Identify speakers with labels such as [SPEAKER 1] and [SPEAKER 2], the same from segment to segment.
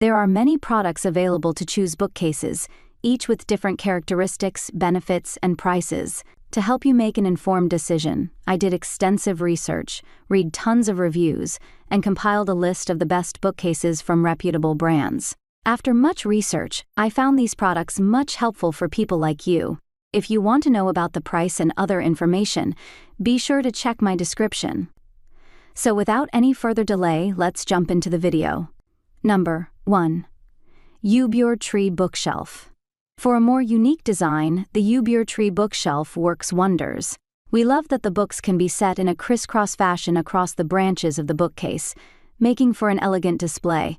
[SPEAKER 1] There are many products available to choose bookcases, each with different characteristics, benefits, and prices. To help you make an informed decision, I did extensive research, read tons of reviews, and compiled a list of the best bookcases from reputable brands. After much research, I found these products much helpful for people like you. If you want to know about the price and other information, be sure to check my description. So without any further delay, let's jump into the video. Number 1. Yoobure Tree Bookshelf. For a more unique design, the Yoobure Tree Bookshelf works wonders. We love that the books can be set in a crisscross fashion across the branches of the bookcase, making for an elegant display.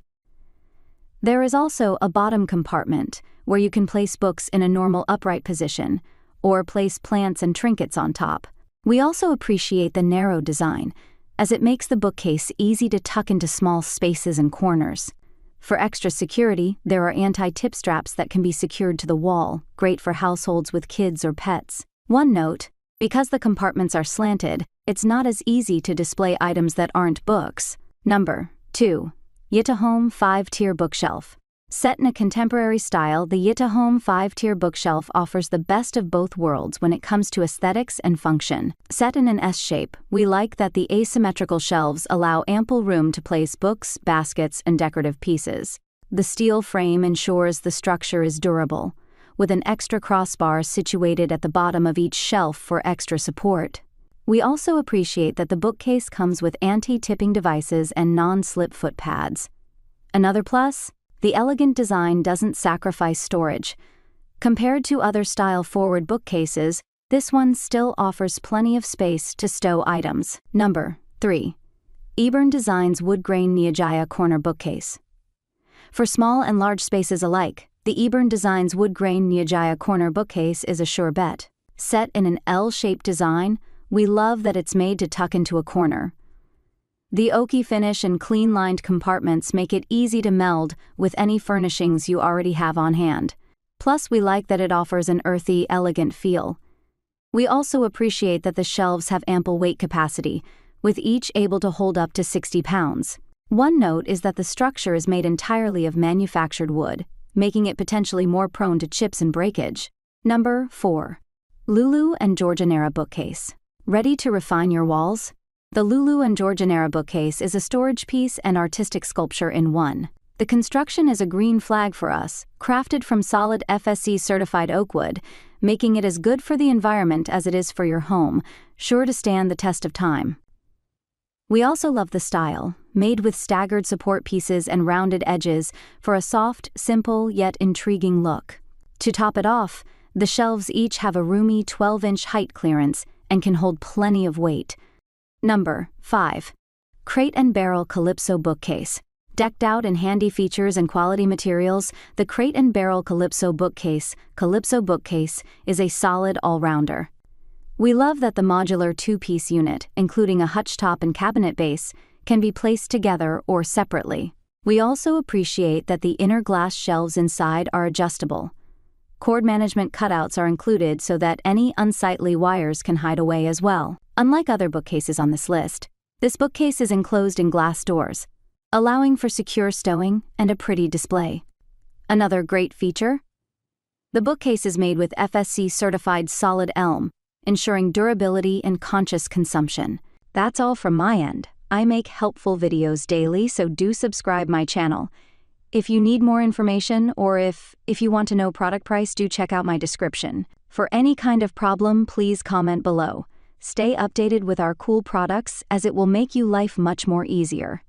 [SPEAKER 1] There is also a bottom compartment, where you can place books in a normal upright position, or place plants and trinkets on top. We also appreciate the narrow design, as it makes the bookcase easy to tuck into small spaces and corners. For extra security, there are anti-tip straps that can be secured to the wall, great for households with kids or pets. One note, because the compartments are slanted, it's not as easy to display items that aren't books. Number 2. Yitahome 5-Tier Bookshelf. Set in a contemporary style, the Yitahome 5-Tier Bookshelf offers the best of both worlds when it comes to aesthetics and function. Set in an S-shape, we like that the asymmetrical shelves allow ample room to place books, baskets, and decorative pieces. The steel frame ensures the structure is durable, with an extra crossbar situated at the bottom of each shelf for extra support. We also appreciate that the bookcase comes with anti-tipping devices and non-slip foot pads. Another plus? The elegant design doesn't sacrifice storage. Compared to other style-forward bookcases, this one still offers plenty of space to stow items. Number 3. Ebern Designs Wood Grain Nyajiah Corner Bookcase. For small and large spaces alike, the Ebern Designs Wood Grain Nyajiah Corner Bookcase is a sure bet. Set in an L-shaped design, we love that it's made to tuck into a corner. The oaky finish and clean-lined compartments make it easy to meld with any furnishings you already have on hand. Plus, we like that it offers an earthy, elegant feel. We also appreciate that the shelves have ample weight capacity, with each able to hold up to 60 pounds. One note is that the structure is made entirely of manufactured wood, making it potentially more prone to chips and breakage. Number 4. Lulu and Nera Bookcase. Ready to refine your walls? The Lulu and Nera bookcase is a storage piece and artistic sculpture in one. The construction is a green flag for us, crafted from solid FSC-certified oak wood, making it as good for the environment as it is for your home, sure to stand the test of time. We also love the style, made with staggered support pieces and rounded edges for a soft, simple, yet intriguing look. To top it off, the shelves each have a roomy 12-inch height clearance and can hold plenty of weight. Number 5. Crate and Barrel Calypso Bookcase. Decked out in handy features and quality materials, the Crate and Barrel Calypso Bookcase is a solid all-rounder. We love that the modular two-piece unit, including a hutch top and cabinet base, can be placed together or separately. We also appreciate that the inner glass shelves inside are adjustable. Cord management cutouts are included so that any unsightly wires can hide away as well. Unlike other bookcases on this list, this bookcase is enclosed in glass doors, allowing for secure stowing and a pretty display. Another great feature? The bookcase is made with FSC-certified solid elm, ensuring durability and conscious consumption. That's all from my end. I make helpful videos daily, so do subscribe my channel. If you need more information or if you want to know product price, do check out my description. For any kind of problem, please comment below. Stay updated with our cool products as it will make you life much more easier.